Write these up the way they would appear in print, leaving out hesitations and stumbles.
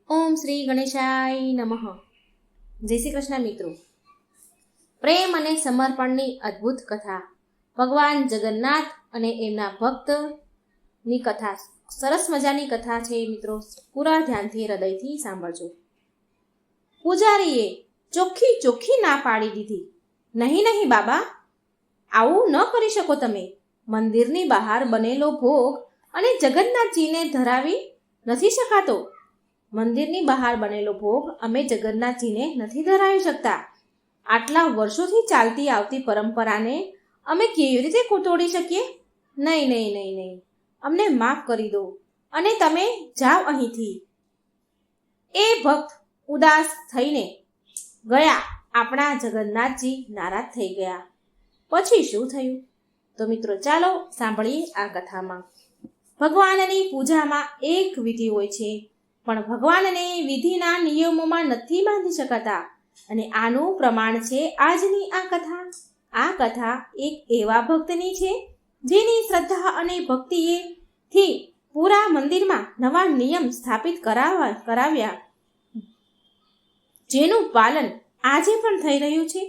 ઓમ શ્રી ગણેશાય નમઃ. જય શ્રી કૃષ્ણ મિત્રો. પ્રેમ અને સમર્પણની અદ્ભુત કથા, ભગવાન જગન્નાથ અને એમના ભક્તની કથા, સરસ મજાની કથા છે મિત્રો. પૂરા ધ્યાનથી હૃદયથી સાંભળજો. પૂજારીએ ચોખ્ખી ના પાડી દીધી. નહીં બાબા, આવું ન કરી શકો તમે. મંદિરની બહાર બનેલો ભોગ અને જગન્નાથજીને ધરાવી નથી શકાતો. મંદિરની બહાર બનેલો ભોગ અમે જગન્નાથજીને નથી ધરાવી શકતા. આટલા વર્ષોથી ચાલતી આવતી પરંપરાને અમે કેવી રીતે તોડી શકીએ? નહીં, અમને માફ કરી દો અને તમે જાઓ અહીંથી. એ ભક્ત ઉદાસ થઈને ગયા. આપણા જગન્નાથજી નારાજ થઈ ગયા. પછી શું થયું? તો મિત્રો ચાલો સાંભળીએ આ કથામાં. ભગવાનની પૂજામાં એક વિધિ હોય છે, પણ ભગવાનને વિધિના નિયમોમાં નથી બાંધી શકાતા. અને આનું પ્રમાણ છે આજની આ કથા. આ કથા એક એવા ભક્તની છે જેની શ્રદ્ધા અને ભક્તિથી પૂરા મંદિરમાં નવા નિયમ સ્થાપિત કરાવ્યા, જેનું પાલન આજે પણ થઈ રહ્યું છે.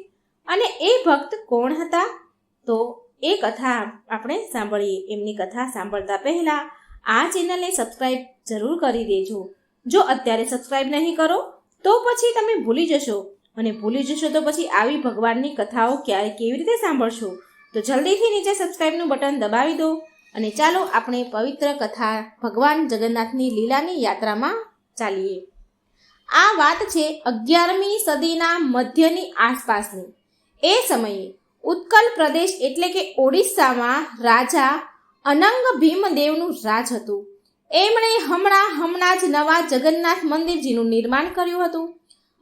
અને એ ભક્ત કોણ હતા? તો એ કથા આપણે સાંભળીએ. એમની કથા સાંભળતા પહેલા આ ચેનલને સબસ્ક્રાઇબ જરૂર કરી દેજો. જો અત્યારે સબસ્ક્રાઇબ નહીં કરો તો પછી તમે ભૂલી જશો, અને ભૂલી જશો તો પછી આવી ભગવાનની કથાઓ ક્યારે કેવી રીતે સાંભળશો? તો જલ્દીથી નીચે સબસ્ક્રાઇબનું બટન દબાવી દો અને ચાલો આપણે પવિત્ર કથા ભગવાન જગન્નાથની લીલાની યાત્રામાં ચાલીએ. આ વાત છે 11મી સદીના મધ્યની આસપાસની. એ સમયે ઉત્કલ પ્રદેશ એટલે કે ઓડિશામાં રાજા અનંગ ભીમદેવનું રાજ હતું. એમણે હમણાં જ નવા જગન્નાથ મંદિરજીનું નિર્માણ કર્યું હતું.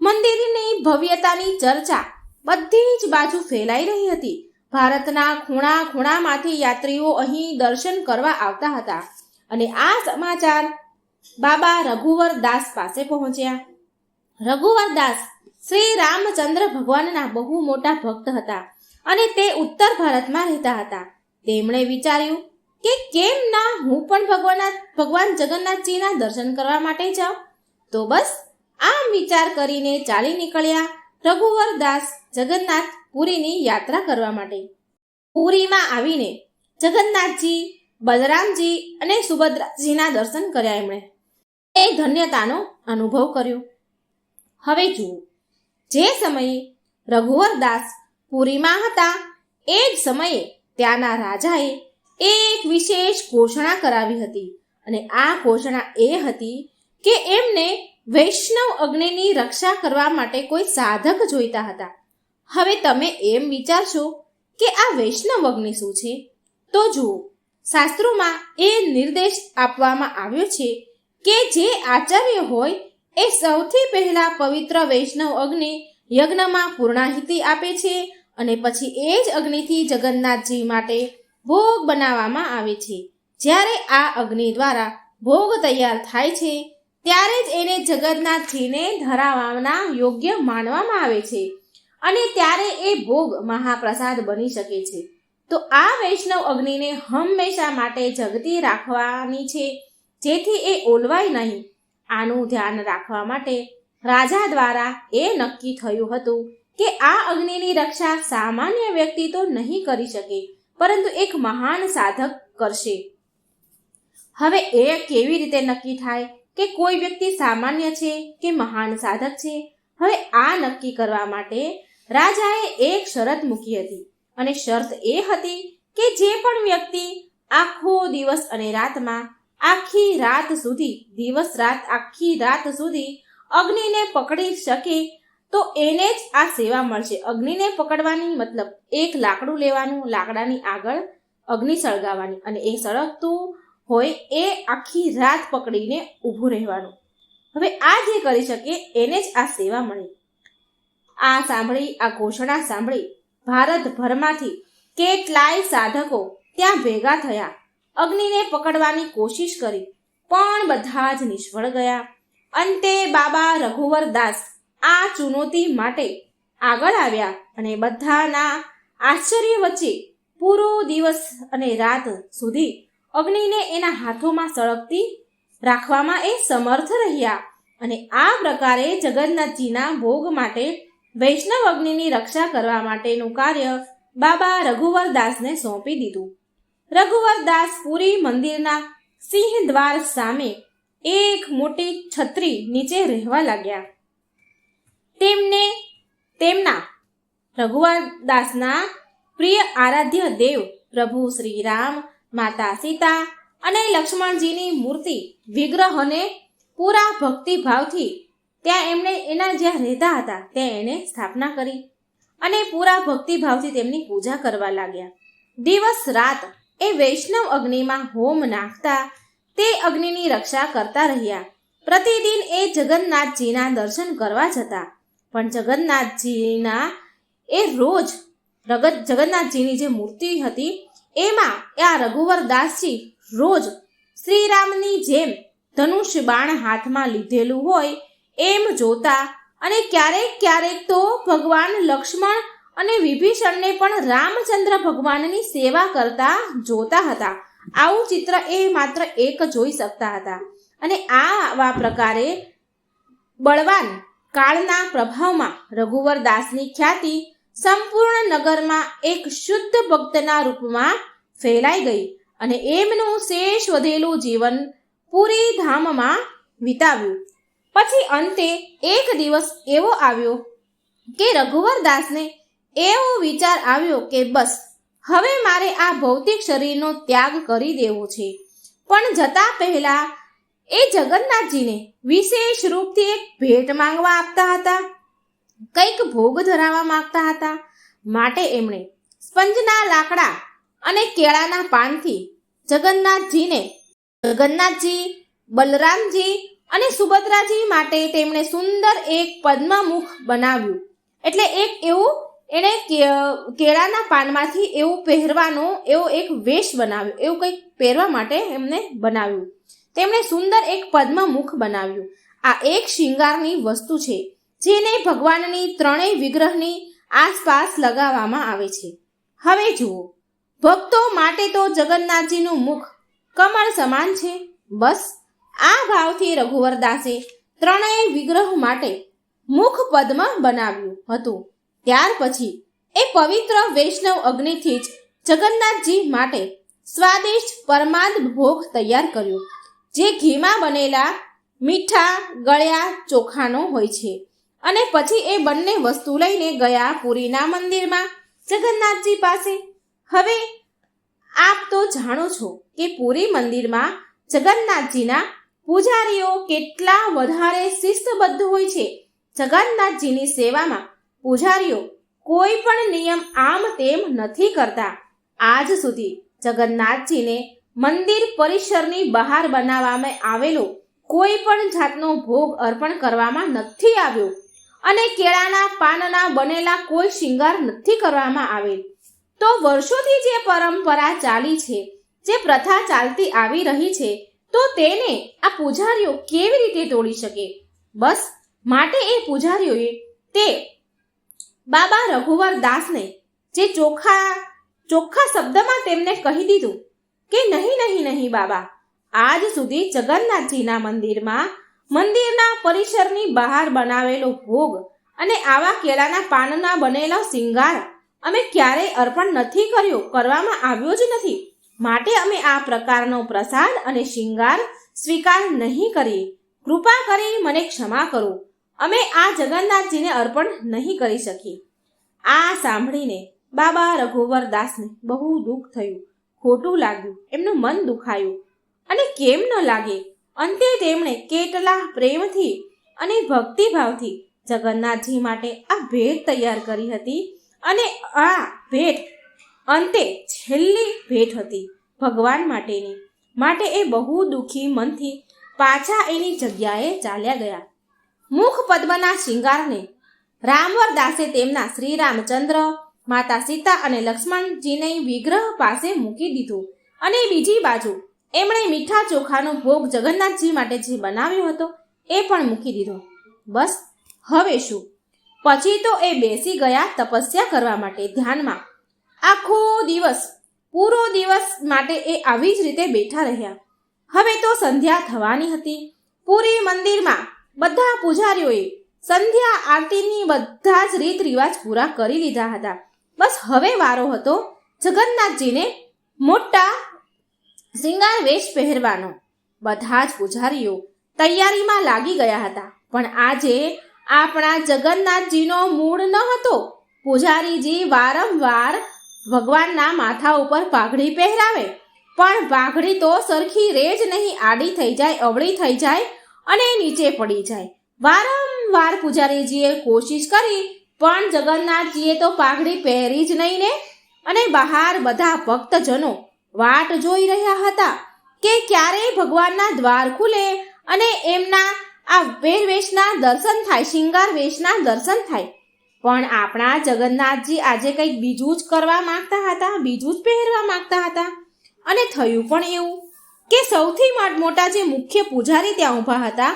મંદિરની ભવ્યતાની ચર્ચા બધી જ બાજુ ફેલાઈ રહી હતી. ભારતના ખૂણામાંથી યાત્રીઓ અહીં દર્શન કરવા આવતા હતા. અને આ સમાચાર બાબા રઘુવર દાસ પાસે પહોંચ્યા. રઘુવર દાસ શ્રી રામચંદ્ર ભગવાનના બહુ મોટા ભક્ત હતા અને તે ઉત્તર ભારતમાં રહેતા હતા. તેમણે વિચાર્યું કે કેમ ના હું પણ ભગવાન જગન્નાથજીના દર્શન કરવા માટે જાઉં. તો બસ આમ વિચાર કરીને ચાલી નીકળ્યા રઘુવર દાસ જગન્નાથ પુરીની યાત્રા કરવા માટે. પુરીમાં આવીને જગન્નાથજી, બલરામજી અને સુભદ્રાજીના દર્શન કર્યા. એમણે એ ધન્યતાનો અનુભવ કર્યો. હવે જુઓ, જે સમયે રઘુવર દાસ પુરીમાં હતા એ જ સમયે ત્યાંના રાજાએ એક વિશેષ ઘોષણા કરાવી હતી. અને આ ઘોષણા એ હતી કે એમને વૈષ્ણવ અગ્નિની રક્ષા કરવા માટે કોઈ સાધક જોઈતા હતા. હવે તમે એમ વિચારશો કે આ વૈષ્ણવ અગ્નિ શું છે? તો જુઓ, શાસ્ત્રોમાં એ નિર્દેશ આપવામાં આવ્યો છે કે જે આચાર્ય હોય એ સૌથી પહેલા પવિત્ર વૈષ્ણવ અગ્નિ યજ્ઞમાં પૂર્ણાહુતિ આપે છે અને પછી એ જ અગ્નિથી જગન્નાથજી માટે ભોગ બનાવવામાં આવે છે. જ્યારે આ અગ્નિ દ્વારા ભોગ તૈયાર થાય છે ત્યારે જ એને જગન્નાથજીને ધરાવવાના યોગ્ય માનવામાં આવે છે અને ત્યારે એ ભોગ મહાપ્રસાદ બની શકે છે. તો આ વૈષ્ણવ અગ્નિને હંમેશા માટે જગતી રાખવાની છે, જેથી એ ઓલવાય નહીં. આનું ધ્યાન રાખવા માટે રાજા દ્વારા એ નક્કી થયું હતું કે આ અગ્નિની રક્ષા સામાન્ય વ્યક્તિ તો નહીં કરી શકે, પરંતુ એક મહાન સાધક કરશે. હવે એ કેવી રીતે નક્કી થાય કે કોઈ વ્યક્તિ સામાન્ય છે કે મહાન સાધક છે? હવે આ નક્કી કરવા માટે રાજાએ એક શરત મૂકી હતી. અને શરત એ હતી કે જે પણ વ્યક્તિ આખો દિવસ અને રાતમાં આખી રાત સુધી અગ્નિને પકડી શકે તો એને જ આ સેવા મળશે. અગ્નિને પકડવાની મતલબ એક લાકડું લેવાનું, લાકડાની આગળ અગ્નિ સળગાવવાની અને એ સળગતું હોય એ આખી રાત પકડીને ઊભું રહેવાનું. હવે આ જે કરી શકે એને જ આ સેવા મળે. આ ઘોષણા સાંભળી ભારતભરમાંથી કેટલાય સાધકો ત્યાં ભેગા થયા. અગ્નિને પકડવાની કોશિશ કરી, પણ બધા જ નિષ્ફળ ગયા. અંતે બાબા રઘુવર દાસ આ ચુનૌતી માટે આગળ આવ્યા અને બધાના આશ્ચર્ય વચ્ચે પૂરો દિવસ અને રાત સુધી અગ્નિને એના હાથોમાં સળગતી રાખવામાં એ સમર્થ રહ્યા. અને આ પ્રકારે જગન્નાથજીના ભોગ માટે વૈષ્ણવ અગ્નિની રક્ષા કરવા માટેનું કાર્ય બાબા રઘુવરદાસને સોંપી દીધું. રઘુવરદાસ પુરી મંદિરના સિંહ દ્વાર સામે એક મોટી છત્રી નીચે રહેવા લાગ્યા. તેમના રઘુવરદાસના પ્રિય આરાધ્ય દેવ પ્રભુ શ્રી રામ, માતા સીતા અને લક્ષ્મણજીની મૂર્તિ વિગ્રહોને પૂરા ભક્તિભાવથી ત્યાં એમણે જ્યાં રહેતા હતા ત્યાં એને સ્થાપના કરી અને પૂરા ભક્તિભાવથી તેમની પૂજા કરવા લાગ્યા. દિવસ રાત એ વૈષ્ણવ અગ્નિમાં હોમ નાખતા તે અગ્નિની રક્ષા કરતા રહ્યા. પ્રતિદિન એ જગન્નાથજીના દર્શન કરવા જતા, પણ જગન્નાથજીની જે મૂર્તિ હતી એમાં આ રઘુવરદાસજી રોજ શ્રીરામની જેમ ધનુષ બાણ હાથમાં લીધેલું હોય એમ જોતા અને ક્યારેક તો ભગવાન લક્ષ્મણ અને વિભીષણને પણ રામચંદ્ર ભગવાનની સેવા કરતા જોતા હતા. આવું ચિત્ર એ માત્ર એક જોઈ શકતા હતા. અને આવા પ્રકારે બળવાન કાળના પ્રભાવમાં રઘુવરદાસની ખ્યાતિ સંપૂર્ણ નગરમાં એક શુદ્ધ ભક્તના રૂપમાં ફેલાઈ ગઈ અને એમનું શેષ વધેલું જીવન પુરી ધામમાં વિતાવ્યું. પછી અંતે એક દિવસ એવો આવ્યો કે રઘુવરદાસને એવો વિચાર આવ્યો કે બસ હવે મારે આ ભૌતિક શરીરનો ત્યાગ કરી દેવો છે. પણ જતા પહેલા એ જગન્નાથજીને વિશેષ રૂપથી એક ભેટ માંગવા આપતા હતા, કંઈક ભોગ ધરાવવા માંગતા હતા. માટે એમણે સ્પંજના લાકડા અને કેળાના પાનથી જગન્નાથજી, બલરામજી અને સુભદ્રાજી માટે તેમણે સુંદર એક પદ્મમુખ બનાવ્યું. એટલે એણે કેળાના પાનમાંથી એવું પહેરવાનો એવો એક વેશ બનાવ્યો, એવું કંઈક પહેરવા માટે એમને બનાવ્યું. તેમણે સુંદર એક પદ્મમુખ બનાવ્યું. આ એક શિંગારની વસ્તુ છે જેને ભગવાનની ત્રણેય વિગ્રહની આસપાસ લગાવવામાં આવે છે. હવે જુઓ, ભક્તો માટે તો જગન્નાથજીનું મુખ કમળ સમાન છે. બસ આ ભાવથી રઘુવરદાસે ત્રણેય વિગ્રહ માટે મુખ પદ્મ બનાવ્યું હતું. ત્યાર પછી એ પવિત્ર વૈષ્ણવ અગ્નિથી જ જગન્નાથજી માટે સ્વાદિષ્ટ પરમાદ ભોગ તૈયાર કર્યો, જે ઘીમાં બનેલા મીઠા ગળ્યા ચોખાનો હોય છે. અને પછી એ બંને વસ્તુ લઈને ગયા પુરીના મંદિરમાં જગન્નાથજી પાસે. હવે આપ તો જાણો છો કે પુરી મંદિરમાં જગન્નાથજીના પૂજારીઓ કેટલા વધારે શિસ્તબદ્ધ હોય છે. જગન્નાથજીની સેવામાં પૂજારીઓ કોઈ પણ નિયમ આમ તેમ નથી કરતા. આજ સુધી જગન્નાથજીને મંદિર પરિસરની બહાર બનાવવામાં આવેલો કોઈ પણ જાતનો ભોગ અર્પણ કરવામાં નથી આવ્યો અને કેળાના પાનના બનેલા કોઈ શિંગાર નથી કરવામાં આવેલ. તો વર્ષોથી જે પરંપરા ચાલી છે, જે પ્રથા ચાલતી આવી રહી છે, તો તેને આ પૂજારીઓ કેવી રીતે તોડી શકે? બસ માટે એ પૂજારીઓએ તે બાબા રઘુવરદાસને જે ચોખ્ખા શબ્દમાં તેમને કહી દીધું કે નહીં બાબા, આજ સુધી જગન્નાથજીના મંદિરના પરિસરની બહાર બનાવેલો ભોગ અને આવા કેળાના પાનના બનેલો શિંગાર અમે ક્યારેય અર્પણ નથી કર્યો, કરવામાં આવ્યો જ નથી. માટે અમે આ પ્રકારનો પ્રસાદ અને શિંગાર સ્વીકાર નહીં કરીએ. કૃપા કરી મને ક્ષમા કરો, અમે આ જગન્નાથજીને અર્પણ નહીં કરી શકીએ. આ સાંભળીને બાબા રઘુવરદાસને બહુ દુઃખ થયું, ખોટું લાગ્યું, એમનું મન દુખાયું. અને કેમ ન લાગે? અંતે તેમણે કેટલા પ્રેમથી અને ભક્તિભાવથી જગન્નાથજી માટે આ ભેટ તૈયાર કરી હતી. અને આ ભેટ અંતે છેલ્લી ભેટ હતી ભગવાન માટેની. માટે એ બહુ દુઃખી મનથી પાછા એની જગ્યાએ ચાલ્યા ગયા. મુખ પદ્મના શિંગારને રામવરદાસે તેમના શ્રી રામચંદ્ર, માતા સીતા અને લક્ષ્મણજીને વિગ્રહ પાસે મૂકી દીધું. અને બીજી બાજુ એમણે મીઠા ચોખાનો ભોગ જગન્નાથજી માટે જે બનાવ્યો હતો એ પણ મૂકી દીધો. બસ હવે શું? પછી તો એ બેસી ગયા તપસ્યા કરવા માટે ધ્યાનમાં. પૂરો દિવસ માટે એ આવી જ રીતે બેઠા રહ્યા. હવે તો સંધ્યા થવાની હતી. પુરી મંદિરમાં બધા પૂજારીઓએ સંધ્યા આરતીની બધા જ રીત રિવાજ પૂરા કરી લીધા હતા. બસ હવે વારો હતો જગન્નાથજીને મોટા શૃંગાર વેશ પહેરવાનો. બધા જ પૂજારીઓ તૈયારીમાં લાગી ગયા હતા. પણ આજે આપણા જગન્નાથજીનો મૂડ ન હતો. પૂજારીજી વારંવાર ભગવાનના માથા ઉપર પાઘડી પહેરાવે, પણ પાઘડી તો સરખી રે જ નહીં, આડી થઈ જાય, અવળી થઈ જાય અને નીચે પડી જાય. વારંવાર પૂજારીજીએ કોશિશ કરી, પણ જગન્નાથજીએ તો પાઘડી પહેરી જ નહીં ને. અને બહાર બધા ભક્તજનો વાટ જોઈ રહ્યા હતા કે ક્યારે ભગવાનના દ્વાર ખુલે અને એમના આ પહેરવેશના દર્શન થાય, શિંગાર વેશના દર્શન થાય. પણ આપણા જગન્નાથજી આજે કંઈક બીજું જ કરવા માંગતા હતા, બીજું જ પહેરવા માંગતા હતા. અને થયું પણ એવું કે સૌથી મોટા જે મુખ્ય પૂજારી ત્યાં ઊભા હતા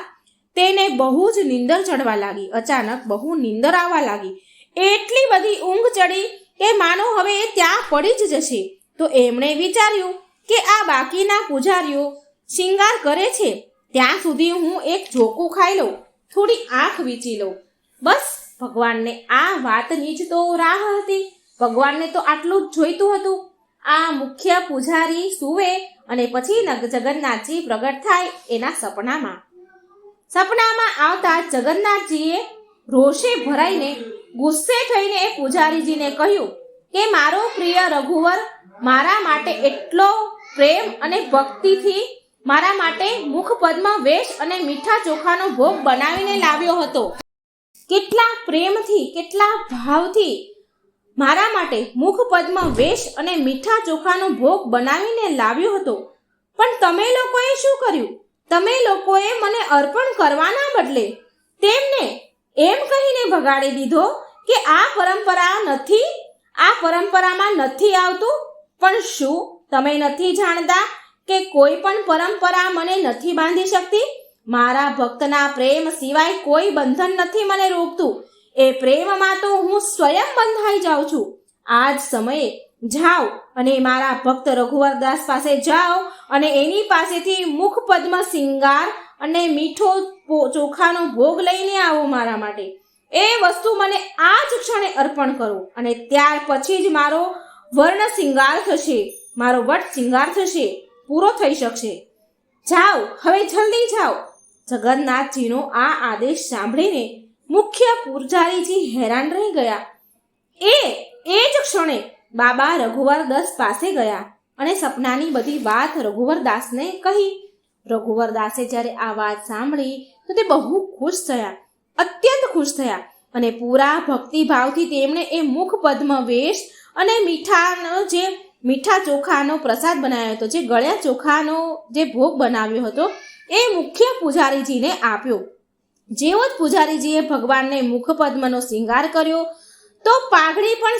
તેને બહુ જ નીંદર ચડવા લાગી. અચાનક બહુ નીંદર આવવા લાગી. એટલી બધી ઊંઘ ચડી કે માનો હવે એ ત્યાં પડી જ જશે. તો એમણે વિચાર્યું કે આ બાકીના પૂજારીઓ શિંગાર કરે છે ત્યાં સુધી હું એક ઝોકું ખાઈ લઉં, થોડી આંખ વીંચી લઉં. બસ ભગવાનને આ વાતની જ તો રાહ હતી. ભગવાનને તો આટલું જ જોઈતું હતું. આ મુખ્ય પૂજારી સૂવે અને પછી જગન્નાથજી પ્રગટ થાય એના સપનામાં. સપનામાં આવતા જગન્નાથજીએ રોષે ભરાઈને ગુસ્સે થઈને એ પૂજારીજીને કહ્યું કે મારો પ્રિય રઘુવર મારા માટે એટલો પ્રેમ અને ભક્તિથી મારા માટે મુખપદ્મ વેશ અને મીઠા ચોખાનો ભોગ બનાવીને લાવ્યો હતો. કેટલા પ્રેમથી, કેટલા ભાવથી મારા માટે મુખપદ્મ વેશ અને મીઠા ચોખાનો ભોગ બનાવીને લાવ્યો હતો. પણ તમે લોકોએ શું કર્યું? તમે લોકોએ મને અર્પણ કરવાના બદલે તેમને એમ કહીને ભગાડી દીધો કે આ પરંપરામાં નથી આવતું. પણ શું તમે નથી જાણતા કે કોઈ પણ પરંપરા મને નથી બાંધી શકતી? મારા ભક્તના પ્રેમ સિવાય કોઈ બંધન નથી મને રોકતું. એ પ્રેમમાં તો હું સ્વયં બંધાઈ જાઉં છું. આ જ સમયે જાઓ અને મારા ભક્ત રઘુવરદાસ પાસે જાઓ અને એની પાસેથી મુખપદ્મ શિંગાર અને મીઠો ચોખાનો ભોગ લઈને આવો મારા માટે. એ વસ્તુ મને આ જ ક્ષણે અર્પણ કરો અને ત્યાર પછી જ મારો વર્ણ શિંગાર થશે, મારો વટ શિંગાર થશે, પૂરો થઈ શકશે. જાઓ, હવે જલ્દી જાઓ. જગન્નાથજીનો આ આદેશ સાંભળીને મુખ્ય પૂજારીજી હેરાન રહી ગયા. એ જ ક્ષણે બાબા રઘુવરદાસ પાસે ગયા અને સપનાની બધી વાત રઘુવરદાસને કહી. રઘુવરદાસે જ્યારે આ વાત સાંભળી તો તે બહુ ખુશ થયા, અત્યંત ખુશ થયા અને પૂરા ભક્તિભાવથી તેમણે એ મુખપદ્મ વેશ અને મીઠા ચોખાનો પ્રસાદ બનાવ્યો હતો, જે ગળ્યા ચોખાનો જે ભોગ બનાવ્યો હતો એ મુખ્ય પૂજારીજીને આપ્યો. જેવો જ પૂજારીજીએ ભગવાનને મુખપદ્મનો શિંગાર કર્યો તો પાઘડી પણ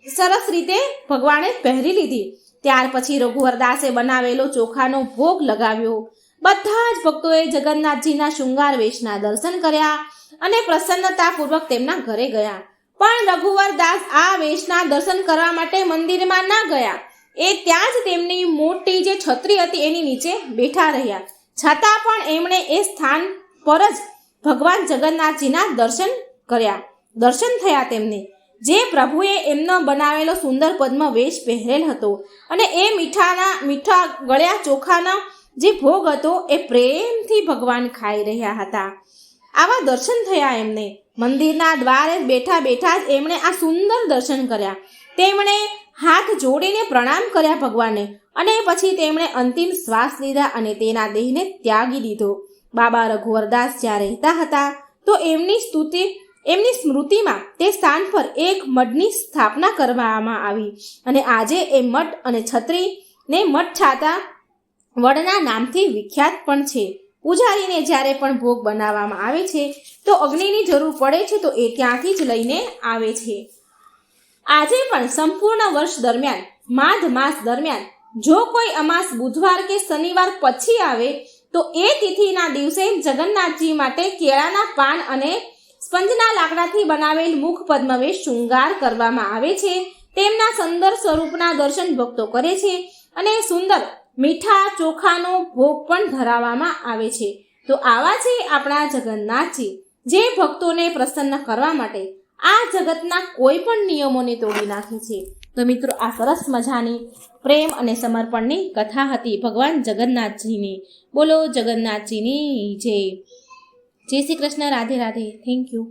સરસ રીતે ભગવાને પહેરી લીધી. ત્યાર પછી રઘુવરદાસે બનાવેલો ચોખાનો ભોગ લગાવ્યો. બધા જ ભક્તોએ જગન્નાથજીના શૃંગાર વેશના દર્શન કર્યા અને પ્રસન્નતાપૂર્વક તેમના ઘરે ગયા. પણ રઘુવરદાસ આ વેશના દર્શન કરવા માટે મંદિરમાં ના ગયા. એ ત્યાં જ તેમની મોટી જે છત્રી હતી એની નીચે બેઠા રહ્યા. છતાં પણ એમણે એ સ્થાન પર જ ભગવાન જગન્નાથજીના દર્શન થયા તેમને. જે પ્રભુએ એમનો બનાવેલો સુંદર પદ્મ વેશ પહેરેલ હતો અને એ મીઠા ગળ્યા ચોખાનો જે ભોગ હતો એ પ્રેમથી ભગવાન ખાઈ રહ્યા હતા. આવા દર્શન થયા એમને. મંદિરના દ્વારે બેઠા બેઠા જ એમણે આ સુંદર દર્શન કર્યા. તેમણે હાથ જોડીને પ્રણામ કર્યા ભગવાનને અને પછી તેમણે અંતિમ શ્વાસ લીધા અને તેના દેહને ત્યાગી દીધો. બાબા રઘુવરદાસ જ્યાં રહેતા હતા તો એમની સ્મૃતિમાં તે સ્થાન પર એક મઠની સ્થાપના કરવામાં આવી અને આજે એ મઠ અને છત્રીને મઠ છાતા વડના નામથી વિખ્યાત પણ છે. પૂજારીને જ્યારે પણ ભોગ બનાવવામાં આવે છે તો અગ્નિની જરૂર પડે છે તો એ ત્યાંથી જ લઈને આવે છે. આજે પણ સંપૂર્ણ વર્ષ દરમિયાન માઘ માસ દરમિયાન જો કોઈ અમાસ બુધવાર કે શનિવાર પછી આવે તો એ તિથિના દિવસે જગન્નાથજી માટે કેળાના પાન અને સ્પંજના લાકડાથી બનાવેલ મુખપદ્મ વેશ શૃંગાર કરવામાં આવે છે. તેમના સુંદર સ્વરૂપના દર્શન ભક્તો કરે છે અને સુંદર મીઠા ચોખાનો ભોગ પણ ધરાવવામાં આવે છે. તો આવા છે આપણા જગન્નાથજી, જે ભક્તોને પ્રસન્ન કરવા માટે આ જગતના કોઈ પણ નિયમોને તોડી નાખે છે. તો મિત્રો, આ સરસ મજાની પ્રેમ અને સમર્પણની કથા હતી ભગવાન જગન્નાથજીની. બોલો જગન્નાથજીની જય. જય શ્રી કૃષ્ણ. રાધે રાધે. Thank you.